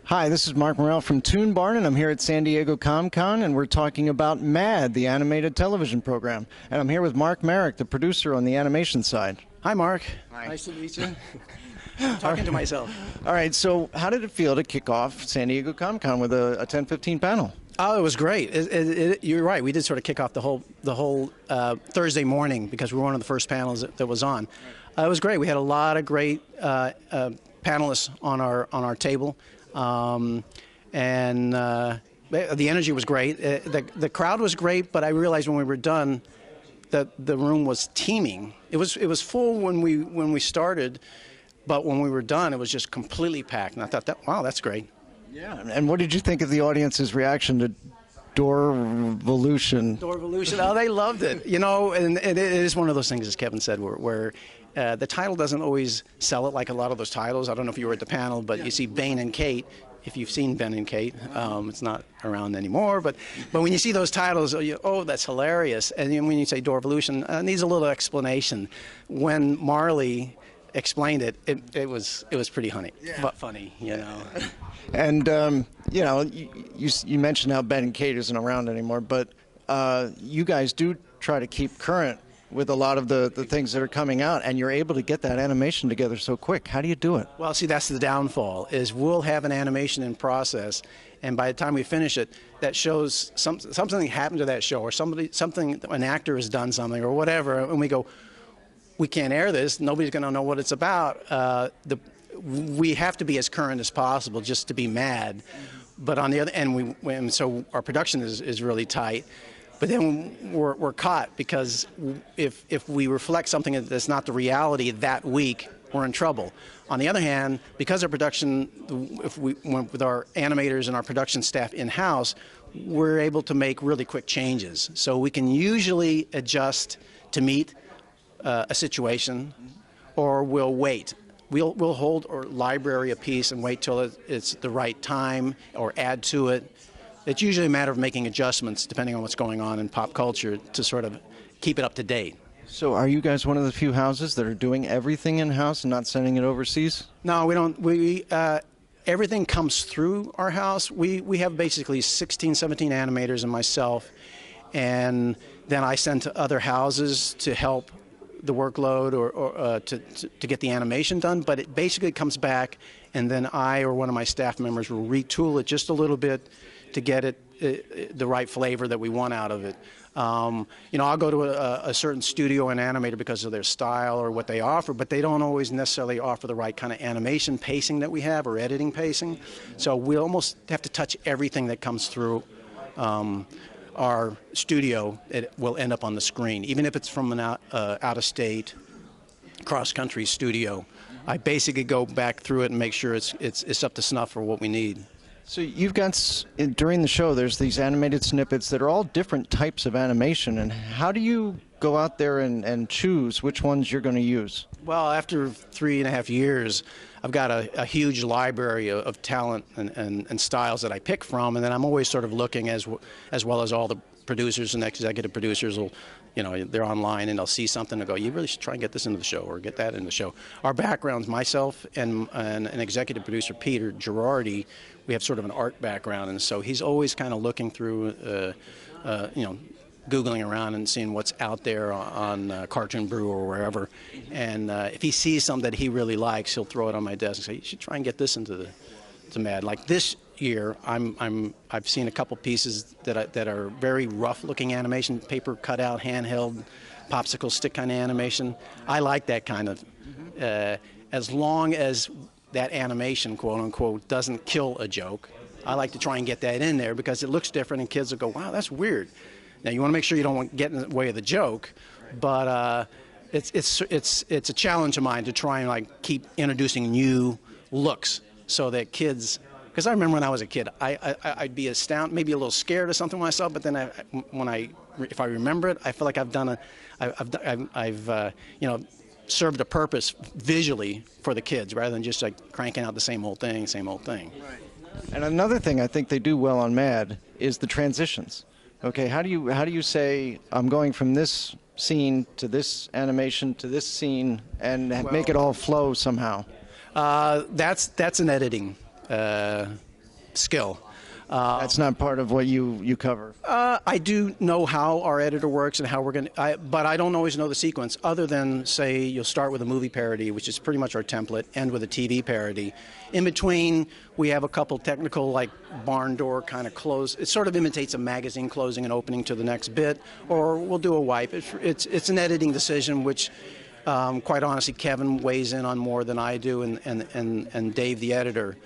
Hi, this is Mark Morrell from ToonBarn, and I'm here at San Diego Comic-Con, and we're talking about MAD, the animated television program. And I'm here with Mark Marek, the producer on the animation side. Hi, Mark. Hi. Nice to meet you. Talking to myself. All right, so how did it feel to kick off San Diego Comic-Con with a 10-15 panel? Oh, it was great. You're right. We did sort of kick off the whole Thursday morning because we were one of the first panels that was on. It was great. We had a lot of great panelists on our table. The energy was great. The crowd was great, but I realized when we were done that the room was teeming. It was full when we started, but when we were done, it was just completely packed. And I thought, wow, that's great. Yeah. And what did you think of the audience's reaction to Doorvolution? Doorvolution. Oh, they loved it. You know, and it is one of those things, as Kevin said, where the title doesn't always sell it like a lot of those titles. I don't know if you were at the panel, but you see Bane and Kate. If you've seen Ben and Kate, it's not around anymore. But when you see those titles, oh, that's hilarious. And then when you say Doorvolution, it needs a little explanation. When Marley explained it, it was pretty funny, you know. And you know, you mentioned how Ben and Kate isn't around anymore, but you guys do try to keep current with a lot of the things that are coming out, and you're able to get that animation together so quick. How do you do it? Well, see, that's the downfall, is we'll have an animation in process, and by the time we finish it, that shows something happened to that show, or an actor has done something, or whatever, and we go, we can't air this, nobody's going to know what it's about. We have to be as current as possible just to be mad. But on the other end, so our production is really tight. But then we're caught, because if we reflect something that's not the reality that week, we're in trouble. On the other hand, because our production, if we went with our animators and our production staff in-house, we're able to make really quick changes. So we can usually adjust to meet a situation, or we'll wait. We'll hold our library a piece and wait till it's the right time, or add to it. It's usually a matter of making adjustments depending on what's going on in pop culture to sort of keep it up to date. So are you guys one of the few houses that are doing everything in-house and not sending it overseas? No, we don't. Everything comes through our house. We have basically 16, 17 animators and myself, and then I send to other houses to help the workload or to get the animation done. But it basically comes back, and then I or one of my staff members will retool it just a little bit to get it the right flavor that we want out of it. You know, I'll go to a certain studio and animator because of their style or what they offer, but they don't always necessarily offer the right kind of animation pacing that we have, or editing pacing. So we almost have to touch everything that comes through our studio. It will end up on the screen, even if it's from an out-of-state, cross-country studio. I basically go back through it and make sure it's up to snuff for what we need. So you've got, during the show, there's these animated snippets that are all different types of animation, and how do you go out there and choose which ones you're going to use? Well, after 3.5 years, I've got a huge library of talent and styles that I pick from, and then I'm always sort of looking, as well as all the producers and executive producers will, you know, they're online and they'll see something and go, you really should try and get this into the show, or get that in the show. Our backgrounds, myself and an executive producer, Peter Girardi, we have sort of an art background, and so he's always kind of looking through, you know, Googling around and seeing what's out there on Cartoon Brew or wherever. And if he sees something that he really likes, he'll throw it on my desk and say, you should try and get this into MAD. Like this year, I've seen a couple pieces that are very rough-looking animation, paper cutout, handheld, popsicle stick kind of animation. I like that kind of, as long as that animation, quote unquote, doesn't kill a joke. I like to try and get that in there because it looks different, and kids will go, wow, that's weird. Now you want to make sure you don't get in the way of the joke, but it's a challenge of mine to try and like keep introducing new looks so that kids. Because I remember when I was a kid, I'd be astounded, maybe a little scared of something when I saw it, but then if I remember it, I feel like I've you know, served a purpose visually for the kids rather than just like cranking out the same old thing, same old thing. Right. And another thing I think they do well on MAD is the transitions. Okay, how do you say I'm going from this scene to this animation to this scene and make it all flow somehow? That's an editing skill. That's not part of what you cover. I do know how our editor works and how we're going to, but I don't always know the sequence, other than, say, you'll start with a movie parody, which is pretty much our template, end with a TV parody. In between, we have a couple technical, like barn door kind of close. It sort of imitates a magazine closing and opening to the next bit, or we'll do a wipe. It's an editing decision, which, quite honestly, Kevin weighs in on more than I do, and Dave, the editor.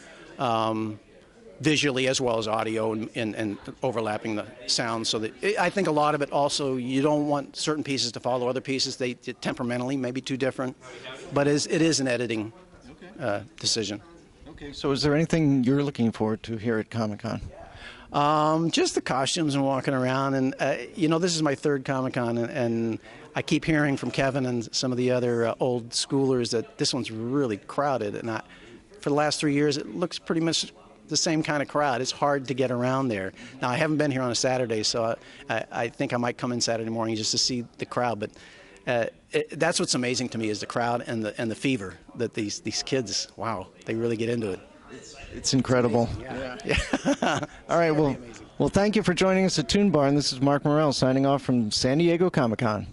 Visually as well as audio and overlapping the sound, so that I think a lot of it also, you don't want certain pieces to follow other pieces. They temperamentally may be too different, but it is an editing decision. Okay, so is there anything you're looking forward to here at Comic-Con? Just the costumes and walking around, and this is my third Comic-Con, and I keep hearing from Kevin and some of the other old schoolers that this one's really crowded, and for the last 3 years it looks pretty much the same kind of crowd. It's hard to get around there. Now, I haven't been here on a Saturday, so I think I might come in Saturday morning just to see the crowd. But that's what's amazing to me, is the crowd and the fever that these kids, wow, they really get into it. It's incredible. Yeah. All right, well, thank you for joining us at ToonBarn. This is Marc Morrell signing off from San Diego Comic-Con.